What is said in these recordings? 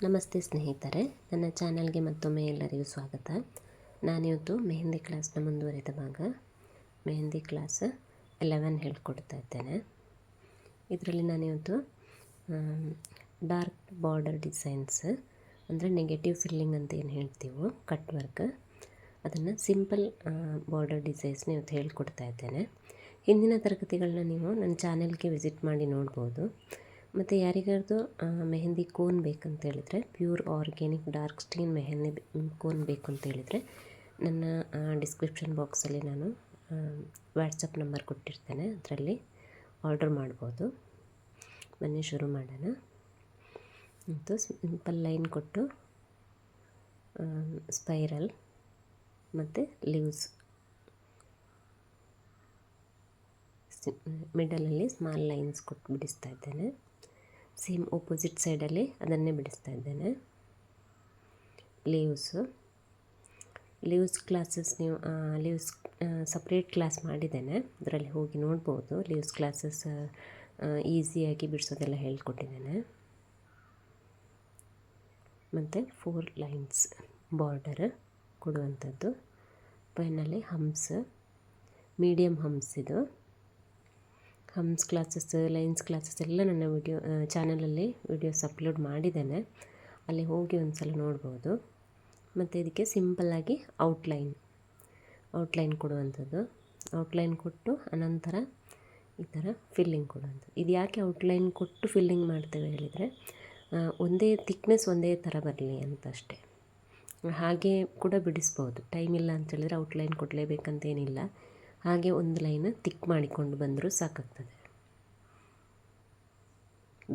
ನಮಸ್ತೆ ಸ್ನೇಹಿತರೆ, ನನ್ನ ಚಾನಲ್ಗೆ ಮತ್ತೊಮ್ಮೆ ಎಲ್ಲರಿಗೂ ಸ್ವಾಗತ. ನಾನಿವತ್ತು ಮೆಹಂದಿ ಕ್ಲಾಸ್ನ ಮುಂದುವರಿದ ಭಾಗ ಮೆಹಂದಿ ಕ್ಲಾಸ್ 11 ಹೇಳ್ಕೊಡ್ತಾ ಇದ್ದೇನೆ. ಇದರಲ್ಲಿ ನಾನಿವತ್ತು ಡಾರ್ಕ್ ಬಾರ್ಡರ್ ಡಿಸೈನ್ಸ್ ಅಂದರೆ ನೆಗೆಟಿವ್ ಫಿಲ್ಲಿಂಗ್ ಅಂತ ಏನು ಹೇಳ್ತೀವೋ ಕಟ್ ವರ್ಕ್, ಅದನ್ನು ಸಿಂಪಲ್ ಬಾರ್ಡರ್ ಡಿಸೈನ್ಸ್ನ ಇವತ್ತು ಹೇಳ್ಕೊಡ್ತಾ ಇದ್ದೇನೆ. ಹಿಂದಿನ ತರಗತಿಗಳನ್ನ ನೀವು ನನ್ನ ಚಾನೆಲ್ಗೆ ವಿಸಿಟ್ ಮಾಡಿ ನೋಡ್ಬೋದು. ಮತ್ತು ಯಾರಿಗಾದ್ರು ಮೆಹಂದಿ ಕೋನ್ ಬೇಕಂತ ಹೇಳಿದರೆ, pure organic dark stain mehndi cone ಬೇಕು ಅಂತ ಹೇಳಿದರೆ ನನ್ನ ಡಿಸ್ಕ್ರಿಪ್ಷನ್ ಬಾಕ್ಸಲ್ಲಿ ನಾನು ವಾಟ್ಸಪ್ ನಂಬರ್ ಕೊಟ್ಟಿರ್ತೇನೆ, ಅದರಲ್ಲಿ ಆರ್ಡರ್ ಮಾಡ್ಬೋದು. ಬನ್ನಿ ಶುರು ಮಾಡೋಣ. ಮತ್ತು ಸಿಂಪಲ್ ಲೈನ್ ಕೊಟ್ಟು ಸ್ಪೈರಲ್ ಮತ್ತು ಲೀವ್ಸ್, ಮಿಡಲಲ್ಲಿ ಸ್ಮಾಲ್ ಲೈನ್ಸ್ ಕೊಟ್ಟು ಬಿಡಿಸ್ತಾ ಇದ್ದೇನೆ. ಸೇಮ್ ಆಪೋಸಿಟ್ ಸೈಡಲ್ಲಿ ಅದನ್ನೇ ಬಿಡಿಸ್ತಾ ಇದ್ದೇನೆ. ಲೀವ್ಸ್ ಕ್ಲಾಸಸ್ ನೀವು ಲೀವ್ಸ್ ಸಪ್ರೇಟ್ ಕ್ಲಾಸ್ ಮಾಡಿದ್ದೇನೆ, ಅದರಲ್ಲಿ ಹೋಗಿ ನೋಡ್ಬೋದು. ಲೀವ್ಸ್ ಕ್ಲಾಸಸ್ ಈಸಿಯಾಗಿ ಬಿಡಿಸೋದೆಲ್ಲ ಹೇಳ್ಕೊಟ್ಟಿದ್ದೇನೆ. ಮತ್ತು 4 ಲೈನ್ಸ್ ಬಾರ್ಡರ್ ಕೊಡುವಂಥದ್ದು. Finally humps, medium humps. ಇದು ಹಮ್ಸ್ ಕ್ಲಾಸಸ್, ಲೈನ್ಸ್ ಕ್ಲಾಸಸ್ ಎಲ್ಲ ನನ್ನ ಚಾನಲಲ್ಲಿ ವಿಡಿಯೋಸ್ ಅಪ್ಲೋಡ್ ಮಾಡಿದ್ದೇನೆ, ಅಲ್ಲಿ ಹೋಗಿ ಒಂದು ಸಲ ನೋಡ್ಬೋದು. ಮತ್ತು ಇದಕ್ಕೆ ಸಿಂಪಲ್ಲಾಗಿ ಔಟ್ಲೈನ್ ಕೊಡುವಂಥದ್ದು. ಔಟ್ಲೈನ್ ಕೊಟ್ಟು ಅನಂತರ ಈ ಥರ ಫಿಲ್ಲಿಂಗ್ ಕೊಡುವಂಥದ್ದು. ಇದು ಯಾಕೆ ಔಟ್ಲೈನ್ ಕೊಟ್ಟು ಫಿಲ್ಲಿಂಗ್ ಮಾಡ್ತೇವೆ ಹೇಳಿದರೆ, ಒಂದೇ ಥಿಕ್ನೆಸ್ ಒಂದೇ ಥರ ಬರಲಿ ಅಂತ ಅಷ್ಟೇ. ಹಾಗೆ ಕೂಡ ಬಿಡಿಸ್ಬೋದು, ಟೈಮ್ ಇಲ್ಲ ಅಂತ ಹೇಳಿದರೆ ಔಟ್ಲೈನ್ ಕೊಡಲೇಬೇಕಂತೇನಿಲ್ಲ. ಹಾಗೆ ಒಂದು ಲೈನ್ ತಿಕ್ ಮಾಡಿಕೊಂಡು ಬಂದರೂ ಸಾಕಾಗ್ತದೆ.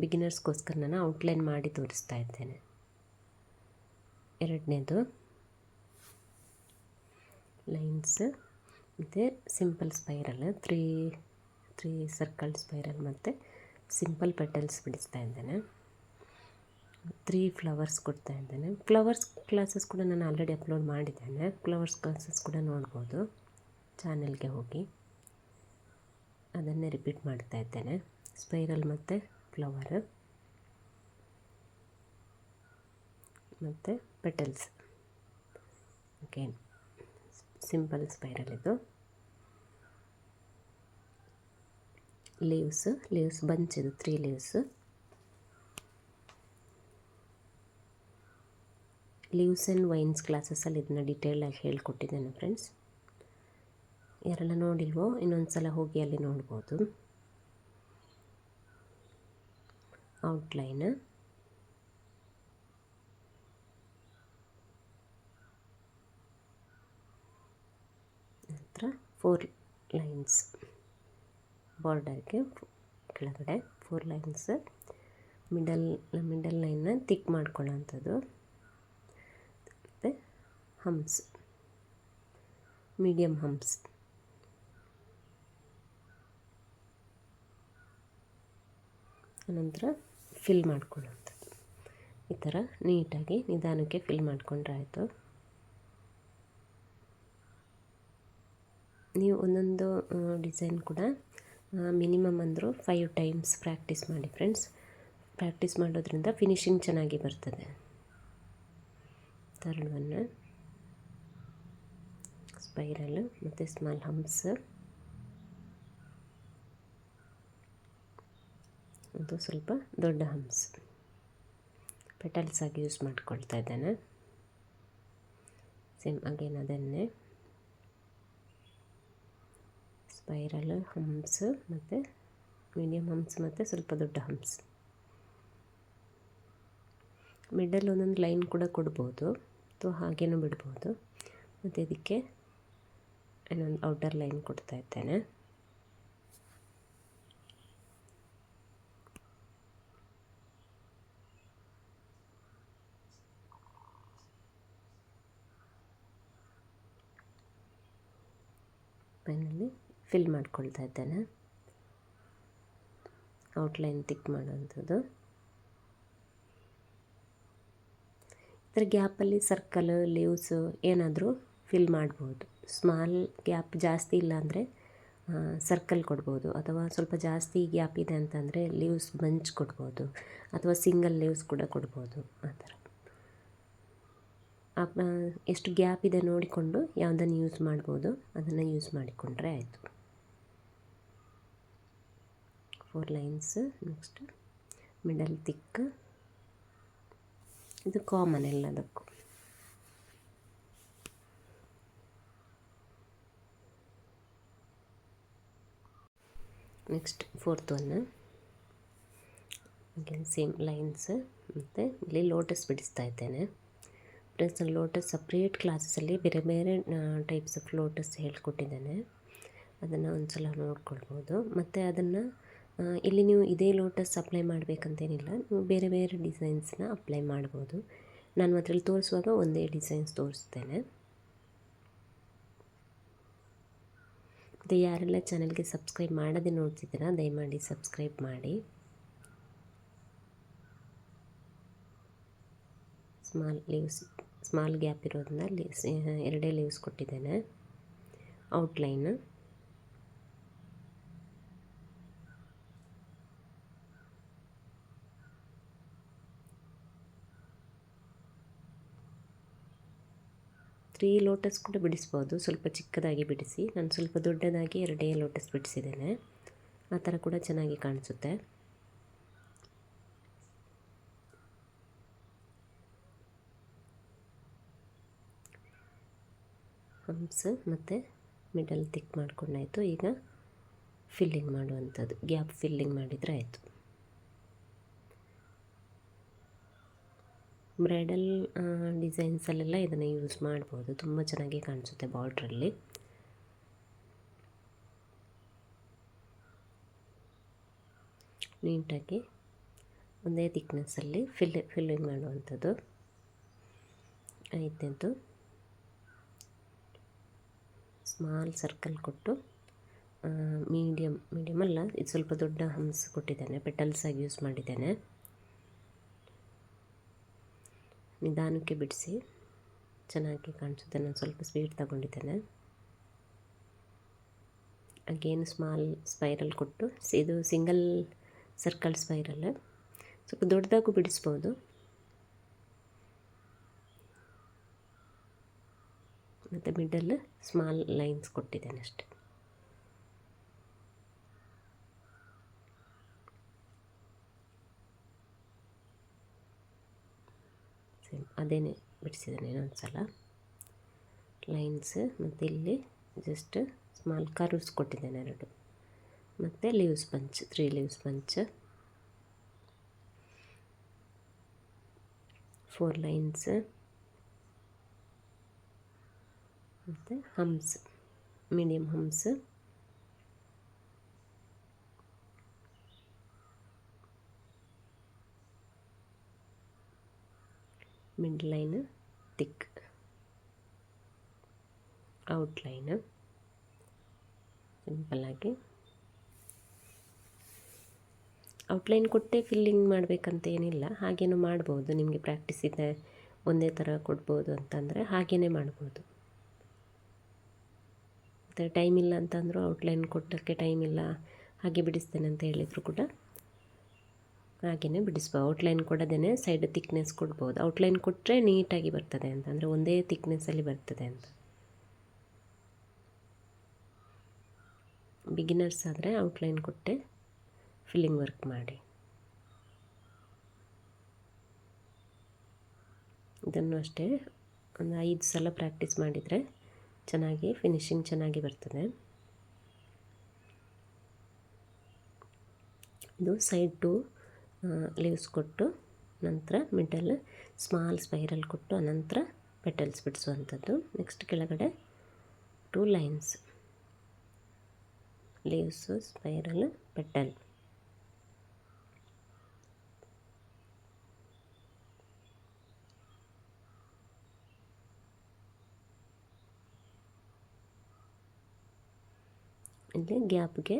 ಬಿಗಿನರ್ಸ್ಗೋಸ್ಕರ ನಾನು ಔಟ್ಲೈನ್ ಮಾಡಿ ತೋರಿಸ್ತಾ ಇದ್ದೇನೆ. ಎರಡನೇದು ಲೈನ್ಸ್ ಮತ್ತು simple spiral, three circle spiral ಮತ್ತು ಸಿಂಪಲ್ ಪೆಟಲ್ಸ್ ಬಿಡಿಸ್ತಾ ಇದ್ದೇನೆ. 3 ಫ್ಲವರ್ಸ್ ಕೊಡ್ತಾ ಇದ್ದೇನೆ. ಫ್ಲವರ್ಸ್ ಕ್ಲಾಸಸ್ ಕೂಡ ನಾನು ಆಲ್ರೆಡಿ ಅಪ್ಲೋಡ್ ಮಾಡಿದ್ದೇನೆ, ಫ್ಲವರ್ಸ್ ಕ್ಲಾಸಸ್ ಕೂಡ ನೋಡ್ಬೋದು. ಚಾನೆಲ್ಗೆ ಹೋಗಿ ಅದನ್ನೇ ರಿಪೀಟ್ ಮಾಡ್ತಾ ಇದ್ದೇನೆ. ಸ್ಪೈರಲ್ ಮತ್ತು ಫ್ಲವರ್ ಮತ್ತು ಪೆಟಲ್ಸ್. Okay, simple spiral. ಇದು ಲೀವ್ಸ್ ಬಂಚ್, ಇದು 3 ಲೀವ್ಸ್ ಆ್ಯಂಡ್ ವೈನ್ಸ್ ಕ್ಲಾಸಸ್ಸಲ್ಲಿ ಇದನ್ನ ಡೀಟೇಲಾಗಿ ಹೇಳ್ಕೊಟ್ಟಿದ್ದೇನೆ ಫ್ರೆಂಡ್ಸ್. ಯಾರೆಲ್ಲ ನೋಡಿಲ್ವೋ ಇನ್ನೊಂದು ಸಲ ಹೋಗಿ ಅಲ್ಲಿ ನೋಡ್ಬೋದು. ಔಟ್ಲೈನ್, ನಂತರ 4 ಲೈನ್ಸ್ ಬಾರ್ಡರ್ಗೆ ಕೆಳಗಡೆ 4 ಲೈನ್ಸ್, ಮಿಡಲ್ ಲೈನ್ನ ತಿಕ್ ಮಾಡ್ಕೊಳ್ಳೋಂಥದ್ದು. ಮತ್ತು ಹಂಪ್ಸ್, ಮೀಡಿಯಮ್ ಹಂಪ್ಸ್. ನಂತರ ಫಿಲ್ ಮಾಡ್ಕೊಳ್ಳೋಂಥದ್ದು. ಈ ಥರ ನೀಟಾಗಿ ನಿಧಾನಕ್ಕೆ ಫಿಲ್ ಮಾಡಿಕೊಂಡ್ರೆ ಆಯಿತು. ನೀವು ಒಂದೊಂದು ಡಿಸೈನ್ ಕೂಡ ಮಿನಿಮಮ್ ಅಂದರೂ 5 ಟೈಮ್ಸ್ ಪ್ರಾಕ್ಟೀಸ್ ಮಾಡಿ ಫ್ರೆಂಡ್ಸ್. ಪ್ರಾಕ್ಟೀಸ್ ಮಾಡೋದ್ರಿಂದ ಫಿನಿಶಿಂಗ್ ಚೆನ್ನಾಗಿ ಬರ್ತದೆ. ಥರ್ಡ್ ಒನ್ ಸ್ಪೈರಲ್ ಮತ್ತು ಸ್ಮಾಲ್ ಹಂಪ್ಸ್. ಅದು ಸ್ವಲ್ಪ ದೊಡ್ಡ ಹಂಪ್ಸ್, ಪೆಟಲ್ಸ್ ಆಗಿ ಯೂಸ್ ಮಾಡ್ಕೊಳ್ತಾ ಇದ್ದೇನೆ. ಸೇಮ್ ಅಗೇನ್ ಅದನ್ನೇ ಸ್ಪೈರಲ್, ಹಂಪ್ಸ್ ಮತ್ತು ಮೀಡಿಯಮ್ ಹಂಪ್ಸ್ ಮತ್ತು ಸ್ವಲ್ಪ ದೊಡ್ಡ ಹಂಪ್ಸ್. ಮಿಡಲ್ ಒಂದೊಂದು ಲೈನ್ ಕೂಡ ಕೊಡ್ಬೋದು ಅಥವಾ ಹಾಗೇನೂ ಬಿಡ್ಬೋದು. ಮತ್ತು ಇದಕ್ಕೆ ಇನ್ನೊಂದು ಔಟರ್ ಲೈನ್ ಕೊಡ್ತಾ ಇದ್ದೇನೆ. ಪೆನ್ನಲ್ಲಿ ಫಿಲ್ ಮಾಡ್ಕೊಳ್ತಾ ಇದ್ದೇನೆ. ಔಟ್ಲೈನ್ ತಿಕ್ ಮಾಡುವಂಥದ್ದು. ಇದರ ಗ್ಯಾಪಲ್ಲಿ ಸರ್ಕಲ್, ಲೀವ್ಸ್ ಏನಾದರೂ ಫಿಲ್ ಮಾಡ್ಬೋದು. ಸ್ಮಾಲ್ ಗ್ಯಾಪ್ ಜಾಸ್ತಿ ಇಲ್ಲ ಅಂದರೆ ಸರ್ಕಲ್ ಕೊಡ್ಬೋದು, ಅಥವಾ ಸ್ವಲ್ಪ ಜಾಸ್ತಿ ಗ್ಯಾಪ್ ಇದೆ ಅಂತಂದರೆ ಲೀವ್ಸ್ ಬಂಚ್ ಕೊಡ್ಬೋದು, ಅಥವಾ ಸಿಂಗಲ್ ಲೀವ್ಸ್ ಕೂಡ ಕೊಡ್ಬೋದು. ಆ ಥರ ಎಷ್ಟು ಗ್ಯಾಪ್ ಇದೆ ನೋಡಿಕೊಂಡು ಯಾವುದನ್ನು ಯೂಸ್ ಮಾಡ್ಬೋದು ಅದನ್ನು ಯೂಸ್ ಮಾಡಿಕೊಂಡ್ರೆ ಆಯಿತು. 4 ಲೈನ್ಸ್. ನೆಕ್ಸ್ಟ್ ಮಿಡಲ್ ತಿಕ್, ಇದು ಕಾಮನ್ ಎಲ್ಲದಕ್ಕೂ. Next 4th one again same lines. ಮತ್ತು ಇಲ್ಲಿ ಲೋಟಸ್ ಬಿಡಿಸ್ತಾ ಇದ್ದೇನೆ. ಫ್ರೆಂಡ್ಸ್, ನಾನು ಲೋಟಸ್ ಸಪ್ರೇಟ್ ಕ್ಲಾಸಸಲ್ಲಿ ಬೇರೆ ಬೇರೆ ಟೈಪ್ಸ್ ಆಫ್ ಲೋಟಸ್ ಹೇಳ್ಕೊಟ್ಟಿದ್ದೇನೆ, ಅದನ್ನು ಒಂದು ಸಲ ನೋಡ್ಕೊಳ್ಬೋದು. ಮತ್ತು ಅದನ್ನು ಇಲ್ಲಿ ನೀವು ಇದೇ ಲೋಟಸ್ ಅಪ್ಲೈ ಮಾಡಬೇಕಂತೇನಿಲ್ಲ, ನೀವು ಬೇರೆ ಬೇರೆ ಡಿಸೈನ್ಸ್ನ ಅಪ್ಲೈ ಮಾಡ್ಬೋದು. ನಾನು ಅದರಲ್ಲಿ ತೋರಿಸುವಾಗ ಒಂದೇ ಡಿಸೈನ್ಸ್ ತೋರಿಸ್ತೇನೆ. ಮತ್ತು ಯಾರೆಲ್ಲ ಚಾನಲ್ಗೆ ಸಬ್ಸ್ಕ್ರೈಬ್ ಮಾಡದೆ ನೋಡ್ತಿದ್ದೀರಾ ದಯಮಾಡಿ ಸಬ್ಸ್ಕ್ರೈಬ್ ಮಾಡಿ. ಸ್ಮಾಲ್ ಗ್ಯಾಪ್ ಇರೋದನ್ನ ಎರಡೇ ಲೀವ್ಸ್ ಕೊಟ್ಟಿದ್ದೇನೆ. ಔಟ್ಲೈನ್, ತ್ರೀ ಲೋಟಸ್ ಕೂಡ ಬಿಡಿಸ್ಬೋದು, ಸ್ವಲ್ಪ ಚಿಕ್ಕದಾಗಿ ಬಿಡಿಸಿ. ನಾನು ಸ್ವಲ್ಪ ದೊಡ್ಡದಾಗಿ ಎರಡೇ ಲೋಟಸ್ ಬಿಡಿಸಿದ್ದೇನೆ, ಆ ಥರ ಕೂಡ ಚೆನ್ನಾಗಿ ಕಾಣಿಸುತ್ತೆ. ಹಂಪ್ಸ್ ಮತ್ತು ಮಿಡಲ್ ತಿಕ್ ಮಾಡ್ಕೊಂಡಾಯಿತು. ಈಗ ಫಿಲ್ಲಿಂಗ್ ಮಾಡುವಂಥದ್ದು, ಗ್ಯಾಪ್ ಫಿಲ್ಲಿಂಗ್ ಮಾಡಿದರೆ ಆಯಿತು. ಬ್ರೈಡಲ್ ಡಿಸೈನ್ಸಲ್ಲೆಲ್ಲ ಇದನ್ನು ಯೂಸ್ ಮಾಡ್ಬೋದು, ತುಂಬ ಚೆನ್ನಾಗಿ ಕಾಣಿಸುತ್ತೆ ಬಾರ್ಡ್ರಲ್ಲಿ. ನೀಟಾಗಿ ಒಂದೇ ಥಿಕ್ನೆಸ್ಸಲ್ಲಿ ಫಿಲ್ಲಿಂಗ್ ಮಾಡುವಂಥದ್ದು. ಐದನೇದು ಸ್ಮಾಲ್ ಸರ್ಕಲ್ ಕೊಟ್ಟು ಮೀಡಿಯಮ್ ಅಲ್ಲ, ಇದು ಸ್ವಲ್ಪ ದೊಡ್ಡ ಹಂಪ್ಸ್ ಕೊಟ್ಟಿದ್ದೇನೆ, ಪೆಟಲ್ಸ್ ಆಗಿ ಯೂಸ್ ಮಾಡಿದ್ದೇನೆ. ನಿಧಾನಕ್ಕೆ ಬಿಡಿಸಿ, ಚೆನ್ನಾಗಿ ಕಾಣಿಸುತ್ತೆ. ನಾನು ಸ್ವಲ್ಪ ಸ್ಪೀಡ್ ತಗೊಂಡಿದ್ದೇನೆ. ಅಗೇನ್ ಸ್ಮಾಲ್ ಸ್ಪೈರಲ್ ಕೊಟ್ಟು, ಇದು ಸಿಂಗಲ್ ಸರ್ಕಲ್ ಸ್ಪೈರಲ್, ಸ್ವಲ್ಪ ದೊಡ್ಡದಾಗೂ ಬಿಡಿಸ್ಬೋದು. ಮತ್ತು ಮಿಡಲ್ ಸ್ಮಾಲ್ ಲೈನ್ಸ್ ಕೊಟ್ಟಿದ್ದೇನೆ ಅಷ್ಟೆ. ಸೇಮ್ ಅದೇನೇ ಬಿಡಿಸಿದ್ದೇನೆ ಇನ್ನೊಂದು ಸಲ ಲೈನ್ಸ್. ಮತ್ತು ಇಲ್ಲಿ ಜಸ್ಟ್ ಸ್ಮಾಲ್ ಕರ್ವ್ಸ್ ಕೊಟ್ಟಿದ್ದೇನೆ 2. ಮತ್ತು leaves punch, 3 leaves punch, 4 lines, ಮತ್ತು humps, medium humps, mid line thick, outline ಸಿಂಪಲ್ಲಾಗಿ. ಔಟ್ಲೈನ್ ಕೊಟ್ಟೆ ಫಿಲ್ಲಿಂಗ್ ಮಾಡಬೇಕಂತ ಏನಿಲ್ಲ, ಹಾಗೇನೂ ಮಾಡ್ಬೋದು. ನಿಮಗೆ ಪ್ರಾಕ್ಟೀಸ್ ಇದೆ, ಒಂದೇ ಥರ ಕೊಡ್ಬೋದು ಅಂತಂದರೆ ಹಾಗೇ ಮಾಡ್ಬೋದು. ಮತ್ತು ಟೈಮ್ ಇಲ್ಲ ಅಂತಂದರೂ ಔಟ್ಲೈನ್ ಕೊಟ್ಟೋಕ್ಕೆ ಟೈಮ್ ಇಲ್ಲ, ಹಾಗೆ ಬಿಡಿಸ್ತೇನೆ ಅಂತ ಹೇಳಿದರು ಕೂಡ ಹಾಗೆಯೇ ಬಿಡಿಸ್ಬೋದು. ಔಟ್ಲೈನ್ ಕೊಡೋದೇ ಸೈಡ್ ತಿಕ್ನೆಸ್ ಕೊಡ್ಬೋದು. ಔಟ್ಲೈನ್ ಕೊಟ್ಟರೆ ನೀಟಾಗಿ ಬರ್ತದೆ ಅಂತ, ಅಂದರೆ ಒಂದೇ ತಿಕ್ನೆಸ್ಸಲ್ಲಿ ಬರ್ತದೆ ಅಂತ. ಬಿಗಿನರ್ಸ್ ಆದರೆ ಔಟ್ಲೈನ್ ಕೊಟ್ಟೆ ಫಿಲ್ಲಿಂಗ್ ವರ್ಕ್ ಮಾಡಿ. ಇದನ್ನು ಅಷ್ಟೇ ಒಂದು 5 ಸಲ ಪ್ರಾಕ್ಟೀಸ್ ಮಾಡಿದರೆ ಚೆನ್ನಾಗಿ ಫಿನಿಶಿಂಗ್ ಚೆನ್ನಾಗಿ ಬರ್ತದೆ. ಇದು ಸೈಡ್ 2 ಲೀವ್ಸ್ ಕೊಟ್ಟು, ನಂತರ ಮಿಡಲ್ ಸ್ಮಾಲ್ ಸ್ಪೈರಲ್ ಕೊಟ್ಟು, ಅನಂತರ ಪೆಟಲ್ಸ್ ಬಿಡಿಸುವಂಥದ್ದು. ನೆಕ್ಸ್ಟ್ ಕೆಳಗಡೆ 2 ಲೈನ್ಸ್, ಲೀವ್ಸು, ಸ್ಪೈರಲ್, ಪೆಟಲ್. ಇಲ್ಲಿ ಗ್ಯಾಪ್ಗೆ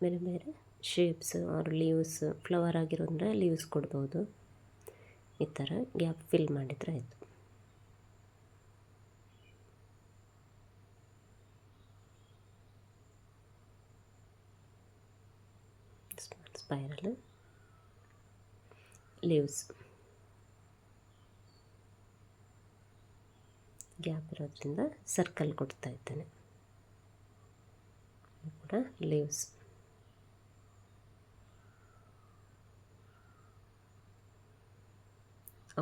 ಬೇರೆ ಬೇರೆ ಶೇಪ್ಸ್ ಆರ್ ಲೀವ್ಸ್, ಫ್ಲವರ್ ಆಗಿರೋದ್ರೆ ಲೀವ್ಸ್ ಕೊಡ್ಬೋದು. ಈ ಥರ ಗ್ಯಾಪ್ ಫಿಲ್ ಮಾಡಿದರೆ ಆಯಿತು. ಸ್ಪೈರಲ್, ಲೀವ್ಸ್, ಗ್ಯಾಪ್ ಇರೋದ್ರಿಂದ ಸರ್ಕಲ್ ಕೊಡ್ತಾ ಇದ್ದೇನೆ. ಕೂಡ leaves.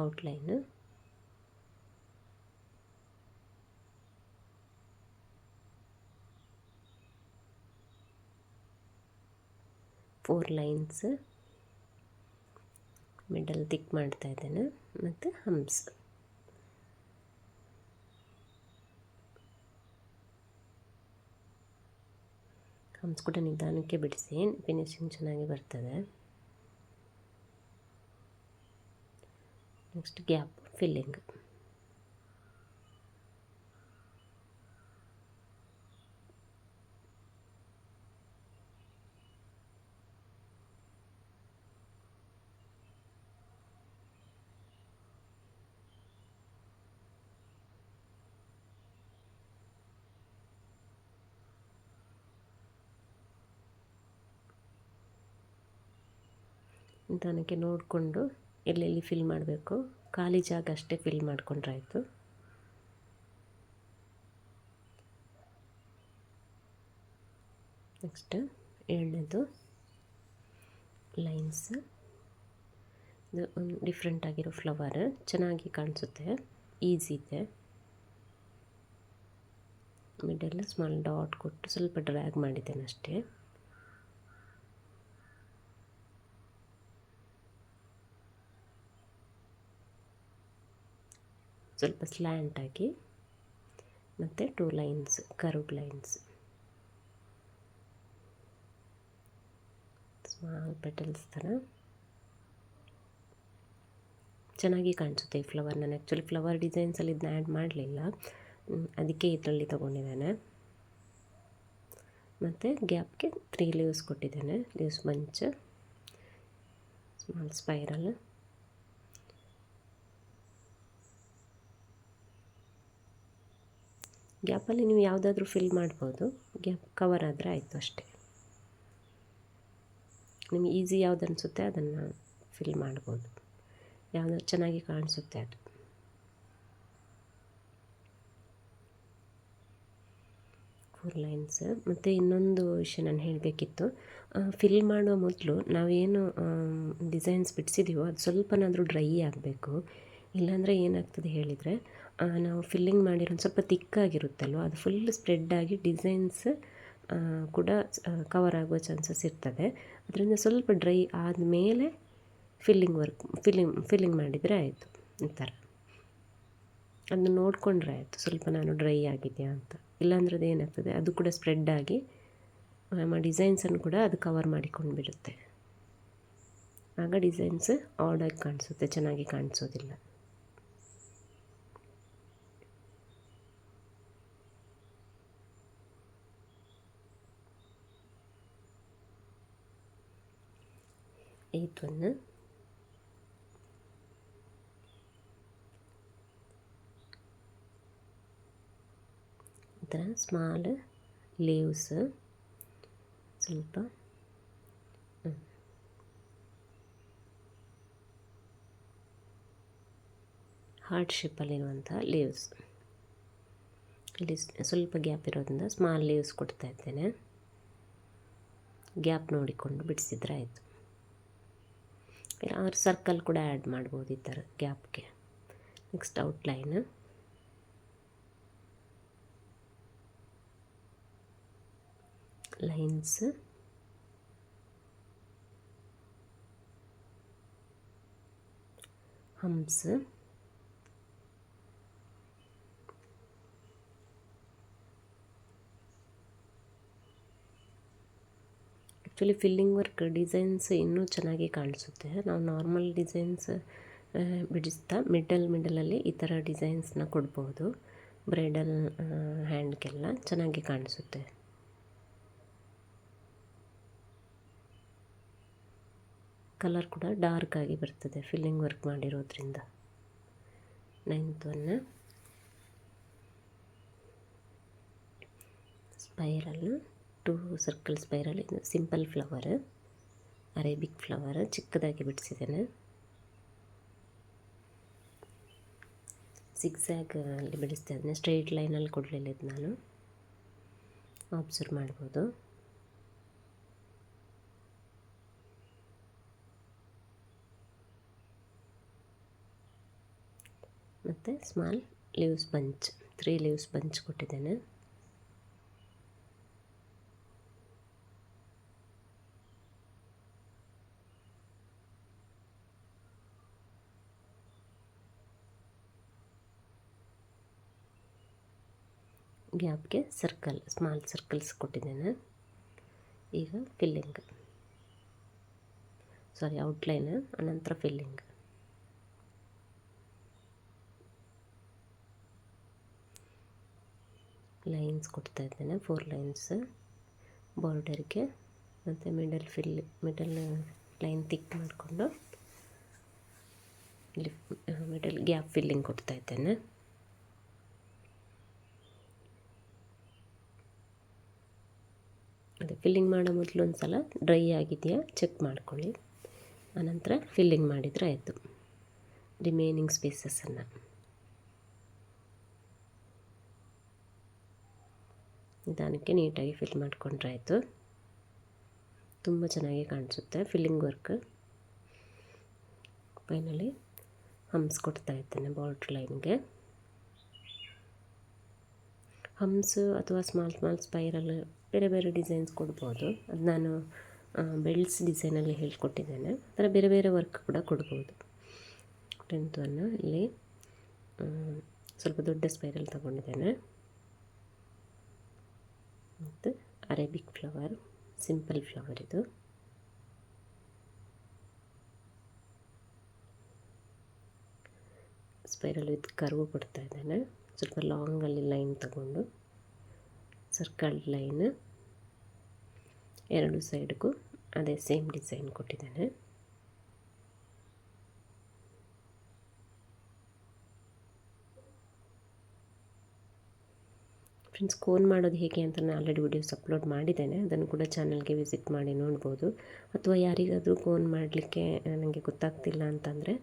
Outline, four lines middle thick ಮಾಡ್ತಾ ಇದ್ದೇನೆ, ಮತ್ತು ಹಂಪ್ಸ್. ಹಂಪ್ಸ್ ಕೂಡ ನಿಧಾನಕ್ಕೆ ಬಿಡಿಸಿ, ಫಿನಿಶಿಂಗ್ ಚೆನ್ನಾಗಿ ಬರ್ತದೆ. Next gap filling. ನಿಧಾನಕ್ಕೆ ನೋಡಿಕೊಂಡು ಎಲ್ಲೆಲ್ಲಿ ಫಿಲ್ ಮಾಡಬೇಕು, ಖಾಲಿ ಜಾಗ ಅಷ್ಟೇ ಫಿಲ್ ಮಾಡಿಕೊಂಡ್ರೆ ಆಯಿತು. ನೆಕ್ಸ್ಟ್ ಏಳನೇದು ಲೈನ್ಸ್. ಇದು ಒಂದು ಡಿಫ್ರೆಂಟ್ ಆಗಿರೋ ಫ್ಲವರ್, ಚೆನ್ನಾಗಿ ಕಾಣಿಸುತ್ತೆ, ಈಸಿ ಇದೆ. ಮಿಡಲ್ ಸ್ಮಾಲ್ ಡಾಟ್ ಕೊಟ್ಟು ಸ್ವಲ್ಪ ಡ್ರ್ಯಾಗ್ ಮಾಡಿದ್ದೇನೆ ಅಷ್ಟೇ. ಸ್ವಲ್ಪ ಸ್ಲ್ಯಾಂಟ್ ಆಗಿ, ಮತ್ತು 2 lines, curved lines, small petals ಥರ ಚೆನ್ನಾಗಿ ಕಾಣಿಸುತ್ತೆ ಈ ಫ್ಲವರ್. ನಾನು ಆ್ಯಕ್ಚುಲಿ ಫ್ಲವರ್ ಡಿಸೈನ್ಸಲ್ಲಿ ಇದನ್ನ ಆ್ಯಡ್ ಮಾಡಲಿಲ್ಲ, ಅದಕ್ಕೆ ಇದರಲ್ಲಿ ತೊಗೊಂಡಿದ್ದೇನೆ. ಮತ್ತು ಗ್ಯಾಪ್ಗೆ 3 ಲೀವ್ಸ್ ಕೊಟ್ಟಿದ್ದೇನೆ, ಲೀವ್ಸ್ ಬಂಚ್, ಸ್ಮಾಲ್ ಸ್ಪೈರಲ್. ಗ್ಯಾಪಲ್ಲಿ ನೀವು ಯಾವುದಾದ್ರೂ ಫಿಲ್ ಮಾಡ್ಬೋದು, ಗ್ಯಾಪ್ ಕವರ್ ಆದರೆ ಆಯಿತು ಅಷ್ಟೇ. ನಿಮಗೆ ಈಸಿ ಯಾವ್ದು ಅನಿಸುತ್ತೆ ಅದನ್ನು ಫಿಲ್ ಮಾಡ್ಬೋದು, ಯಾವುದು ಚೆನ್ನಾಗಿ ಕಾಣಿಸುತ್ತೆ ಅದು. Four lines. ಮತ್ತು ಇನ್ನೊಂದು ವಿಷಯ ನಾನು ಹೇಳಬೇಕಿತ್ತು, ಫಿಲ್ ಮಾಡೋ ಮೊದಲು ನಾವೇನು ಡಿಸೈನ್ಸ್ ಬಿಡಿಸಿದ್ದೀವೋ ಅದು ಸ್ವಲ್ಪನಾದರೂ ಡ್ರೈ ಆಗಬೇಕು. ಇಲ್ಲಾಂದರೆ ಏನಾಗ್ತದೆ ಹೇಳಿದರೆ, ನಾವು ಫಿಲ್ಲಿಂಗ್ ಮಾಡಿರೋ ಸ್ವಲ್ಪ ತಿಕ್ಕಾಗಿರುತ್ತಲ್ವ, ಅದು ಫುಲ್ ಸ್ಪ್ರೆಡ್ಡಾಗಿ ಡಿಸೈನ್ಸ್ ಕೂಡ ಕವರ್ ಆಗುವ ಚಾನ್ಸಸ್ ಇರ್ತದೆ. ಅದರಿಂದ ಸ್ವಲ್ಪ ಡ್ರೈ ಆದಮೇಲೆ ಫಿಲ್ಲಿಂಗ್ ಮಾಡಿದರೆ ಆಯಿತು. ಈ ಥರ ಅದನ್ನು ನೋಡಿಕೊಂಡ್ರೆ ಆಯಿತು, ಸ್ವಲ್ಪ ನಾನು ಡ್ರೈ ಆಗಿದೆಯಾ ಅಂತ. ಇಲ್ಲಾಂದ್ರೆ ಅದು ಏನಾಗ್ತದೆ, ಅದು ಕೂಡ ಸ್ಪ್ರೆಡ್ಡಾಗಿ ನಮ್ಮ ಡಿಸೈನ್ಸನ್ನು ಕೂಡ ಅದು ಕವರ್ ಮಾಡಿಕೊಂಡು ಬಿಡುತ್ತೆ. ಆಗ ಡಿಸೈನ್ಸ್ ಆಡಾಗಿ ಕಾಣಿಸುತ್ತೆ, ಚೆನ್ನಾಗಿ ಕಾಣಿಸೋದಿಲ್ಲ. ಏಯ್ತ್ ಒನ್, ಈ ಥರ ಸ್ಮಾಲ್ ಲೀವ್ಸ್, ಸ್ವಲ್ಪ ಹಾರ್ಟ್ ಶೇಪಲ್ಲಿರುವಂಥ ಲೀವ್ಸ್. ಇಲ್ಲಿ ಸ್ವಲ್ಪ ಗ್ಯಾಪ್ ಇರೋದ್ರಿಂದ ಸ್ಮಾಲ್ ಲೀವ್ಸ್ ಕೊಡ್ತಾ ಇದ್ದೇನೆ. ಗ್ಯಾಪ್ ನೋಡಿಕೊಂಡು ಬಿಡಿಸಿದ್ರೆ ಆಯಿತು. ಇಲ್ಲ ಸರ್ಕಲ್ ಕೂಡ ಆ್ಯಡ್ ಮಾಡ್ಬೋದು ಈ ಥರ ಗ್ಯಾಪ್ಗೆ. Next outline, lines, humps, actually filling work designs ಇನ್ನೂ ಚೆನ್ನಾಗಿ ಕಾಣಿಸುತ್ತೆ. ನಾವು ನಾರ್ಮಲ್ ಡಿಸೈನ್ಸ್ ಬಿಡಿಸ್ತಾ ಮಿಡಲಲ್ಲಿ ಈ ಥರ ಡಿಸೈನ್ಸ್ನ ಕೊಡ್ಬೋದು. ಬ್ರೈಡಲ್ ಹ್ಯಾಂಡ್ಗೆಲ್ಲ ಚೆನ್ನಾಗಿ ಕಾಣಿಸುತ್ತೆ. ಕಲರ್ ಕೂಡ ಡಾರ್ಕ್ ಆಗಿ ಬರ್ತದೆ ಫಿಲ್ಲಿಂಗ್ ವರ್ಕ್ ಮಾಡಿರೋದ್ರಿಂದ. 9th one, spiral, 2 circle spiral. ಇದು ಸಿಂಪಲ್ ಫ್ಲವರ್, ಅರೇಬಿಕ್ ಫ್ಲವರ್, ಚಿಕ್ಕದಾಗಿ ಬಿಡಿಸಿದ್ದೇನೆ. ಸಿಗ್ಸ್ಯಾಗ್ ಅಲ್ಲಿ ಬಿಡಿಸ್ತಾ ಇದ್ದೀನಿ, ಸ್ಟ್ರೈಟ್ ಲೈನಲ್ಲಿ ಕೊಡಲಿಲ್ಲ ಇದು ನಾನು, ಅಬ್ಸರ್ವ್ ಮಾಡ್ಬೋದು. ಮತ್ತು small leaves bunch, 3 leaves bunch ಕೊಟ್ಟಿದ್ದೇನೆ. ಗ್ಯಾಪ್ಗೆ ಸರ್ಕಲ್, ಸ್ಮಾಲ್ ಸರ್ಕಲ್ಸ್ ಕೊಟ್ಟಿದ್ದೇನೆ. ಈಗ ಫಿಲ್ಲಿಂಗ್, ಸಾರಿ ಔಟ್ಲೈನ್, ಅನಂತರ ಫಿಲ್ಲಿಂಗ್. ಲೈನ್ಸ್ ಕೊಡ್ತಾ ಇದ್ದೇನೆ, 4 ಲೈನ್ಸ್ ಬಾರ್ಡರ್ಗೆ, ಮತ್ತು ಮಿಡಲ್ ಲೈನ್ ತಿಕ್ ಮಾಡಿಕೊಂಡು ಇಲ್ಲಿ ಮಿಡಲ್ ಗ್ಯಾಪ್ ಫಿಲ್ಲಿಂಗ್ ಕೊಡ್ತಾ ಇದ್ದೇನೆ. ಅದೇ ಫಿಲ್ಲಿಂಗ್ ಮಾಡೋ ಮೊದಲು ಒಂದು ಸಲ ಡ್ರೈ ಆಗಿದೆಯಾ ಚೆಕ್ ಮಾಡ್ಕೊಳ್ಳಿ, ಆನಂತರ ಫಿಲ್ಲಿಂಗ್ ಮಾಡಿದರೆ ಆಯಿತು ರಿಮೈನಿಂಗ್ ಸ್ಪೇಸಸನ್ನು. ನಿಧಾನಕ್ಕೆ ನೀಟಾಗಿ ಫಿಲ್ ಮಾಡಿಕೊಂಡ್ರೆ ಆಯಿತು, ತುಂಬ ಚೆನ್ನಾಗಿ ಕಾಣಿಸುತ್ತೆ ಫಿಲ್ಲಿಂಗ್ ವರ್ಕ್. ಫೈನಲಿ ಹಮ್ಸ್ ಕೊಡ್ತಾ ಇದ್ದೇನೆ ಬಾರ್ಡ್ರ್ ಲೈನ್ಗೆ. ಹಮ್ಸ್ ಅಥವಾ ಸ್ಮಾಲ್ ಸ್ಪೈರಲ್ ಬೇರೆ ಬೇರೆ ಡಿಸೈನ್ಸ್ ಕೊಡ್ಬೋದು, ಅದು ನಾನು ಬೆಲ್ಟ್ಸ್ ಡಿಸೈನಲ್ಲಿ ಹೇಳ್ಕೊಟ್ಟಿದ್ದೇನೆ. ಆ ಥರ ಬೇರೆ ಬೇರೆ ವರ್ಕ್ ಕೂಡ ಕೊಡ್ಬೋದು. 10th ಒನ್ನು ಇಲ್ಲಿ ಸ್ವಲ್ಪ ದೊಡ್ಡ ಸ್ಪೈರಲ್ ತಗೊಂಡಿದ್ದೇನೆ, ಮತ್ತು ಅರೇಬಿಕ್ ಫ್ಲವರ್, ಸಿಂಪಲ್ ಫ್ಲವರ್ ಇದು. ಸ್ಪೈರಲ್ ವಿತ್ ಕರ್ವ್ ಕೊಡ್ತಾ ಇದ್ದೇನೆ. ಸ್ವಲ್ಪ ಲಾಂಗಲ್ಲಿ ಲೈನ್ ತಗೊಂಡು ಸರ್ಕಲ್ ಲೈನ್, ಎರಡು ಸೈಡ್ಗೂ ಅದೇ ಸೇಮ್ ಡಿಸೈನ್ ಕೊಟ್ಟಿದ್ದೇನೆ. ಫ್ರೆಂಡ್ಸ್, ಕೋನ್ ಮಾಡೋದು ಹೇಗೆ ಅಂತ ನಾನು ಆಲ್ರೆಡಿ ವಿಡಿಯೋಸ್ ಅಪ್ಲೋಡ್ ಮಾಡಿದ್ದೇನೆ, ಅದನ್ನು ಕೂಡ ಚಾನಲ್ಗೆ ವಿಸಿಟ್ ಮಾಡಿ ನೋಡ್ಬೋದು. ಅಥವಾ ಯಾರಿಗಾದರೂ ಕೋನ್ ಮಾಡಲಿಕ್ಕೆ ನನಗೆ ಗೊತ್ತಾಗ್ತಿಲ್ಲ ಅಂತಂದರೆ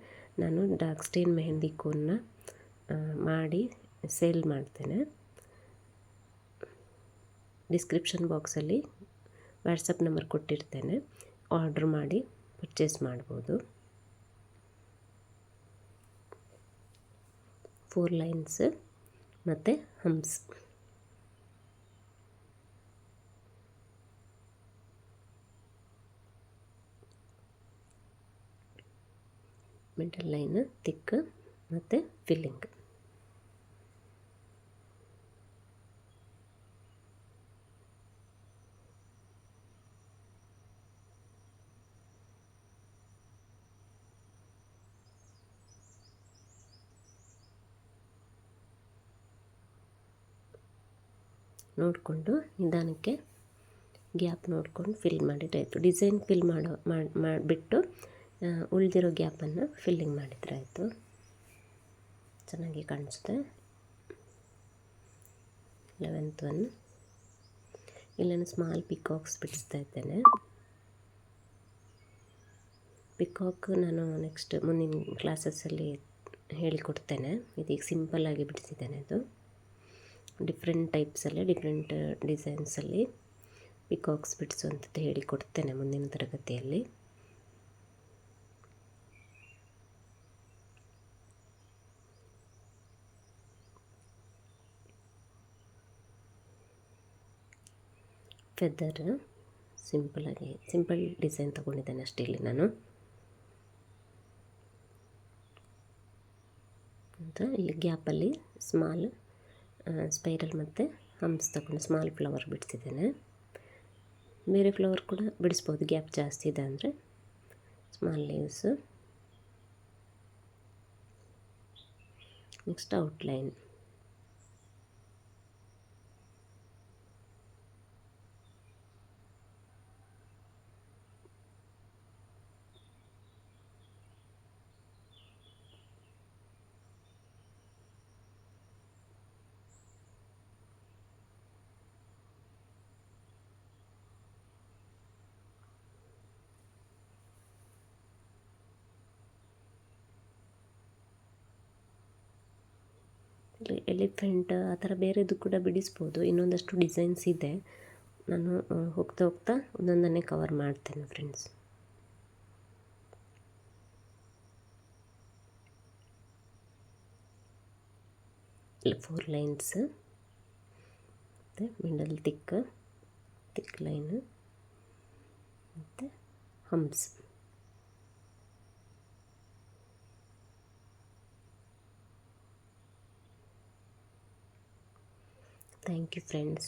ನಾನು ಡಾರ್ಕ್ ಸ್ಟೇನ್ ಮೆಹಂದಿ ಕೋನ್ನ ಮಾಡಿ ಸೇಲ್ ಮಾಡ್ತೇನೆ. ಡಿಸ್ಕ್ರಿಪ್ಷನ್ ಬಾಕ್ಸಲ್ಲಿ ವಾಟ್ಸಪ್ ನಂಬರ್ ಕೊಟ್ಟಿರ್ತೇನೆ, ಆರ್ಡ್ರ್ ಮಾಡಿ ಪರ್ಚೇಸ್ ಮಾಡ್ಬೋದು. 4 ಲೈನ್ಸ್ ಮತ್ತು ಹಮ್ಸ್. ಮಿಡಲ್ ಲೈನ್ ತಿಕ್ ಮತ್ತು ಫಿಲ್ಲಿಂಗ್. ನೋಡಿಕೊಂಡು ನಿಧಾನಕ್ಕೆ ಗ್ಯಾಪ್ ನೋಡಿಕೊಂಡು ಫಿಲ್ ಮಾಡಿದರೆ ಆಯಿತು. ಡಿಸೈನ್ ಫಿಲ್ ಮಾಡಿಬಿಟ್ಟು ಉಳಿದಿರೋ ಗ್ಯಾಪನ್ನು ಫಿಲ್ಲಿಂಗ್ ಮಾಡಿದರೆ ಆಯಿತು, ಚೆನ್ನಾಗಿ ಕಾಣಿಸುತ್ತೆ. 11th ಒನ್ ಇಲ್ಲಿ ನಾನು ಸ್ಮಾಲ್ ಪಿಕಾಕ್ಸ್ ಬಿಡಿಸ್ತಾ ಇದ್ದೇನೆ. ಪಿಕಾಕ್ ನಾನು ನೆಕ್ಸ್ಟ್ ಮುಂದಿನ ಕ್ಲಾಸಸ್ಸಲ್ಲಿ ಹೇಳಿಕೊಡ್ತೇನೆ. ಇದೀಗ ಸಿಂಪಲ್ಲಾಗಿ ಬಿಡಿಸಿದ್ದೇನೆ. ಅದು ಡಿಫ್ರೆಂಟ್ ಟೈಪ್ಸಲ್ಲಿ ಡಿಫ್ರೆಂಟ್ ಡಿಸೈನ್ಸಲ್ಲಿ ಪಿಕಾಕ್ಸ್ ಬಿಡಿಸುವಂಥದ್ದು ಹೇಳಿಕೊಡ್ತೇನೆ ಮುಂದಿನ ತರಗತಿಯಲ್ಲಿ. ಫೆದರ್ ಸಿಂಪಲ್ ಡಿಸೈನ್ ತೊಗೊಂಡಿದ್ದೇನೆ ಅಷ್ಟೇ ಇಲ್ಲಿ ನಾನು. ಅಂತ ಇಲ್ಲಿ ಗ್ಯಾಪಲ್ಲಿ ಸ್ಮಾಲ್ ಸ್ಪೈರಲ್ ಮತ್ತು ಹಮ್ಸ್ ತಗೊಂಡು ಸ್ಮಾಲ್ ಫ್ಲವರ್ ಬಿಡಿಸಿದ್ದೇನೆ. ಬೇರೆ ಫ್ಲವರ್ ಕೂಡ ಬಿಡಿಸ್ಬೋದು, ಗ್ಯಾಪ್ ಜಾಸ್ತಿ ಇದೆ ಅಂದರೆ. Small leaves, next outline. Elephant ಆ ಥರ ಬೇರೆದು ಕೂಡ ಬಿಡಿಸ್ಬೋದು. ಇನ್ನೊಂದಷ್ಟು ಡಿಸೈನ್ಸ್ ಇದೆ. ನಾನು ಹೋಗ್ತಾ ಹೋಗ್ತಾ ಒಂದೊಂದನ್ನೇ ಕವರ್ ಮಾಡ್ತೇನೆ ಫ್ರೆಂಡ್ಸ್. ಇಲ್ಲಿ 4 ಲೈನ್ಸ್ ಮತ್ತು ಮಿಡಲ್ ತಿಕ್ ಲೈನು ಮತ್ತು ಹಂಪ್ಸ್. Thank you friends.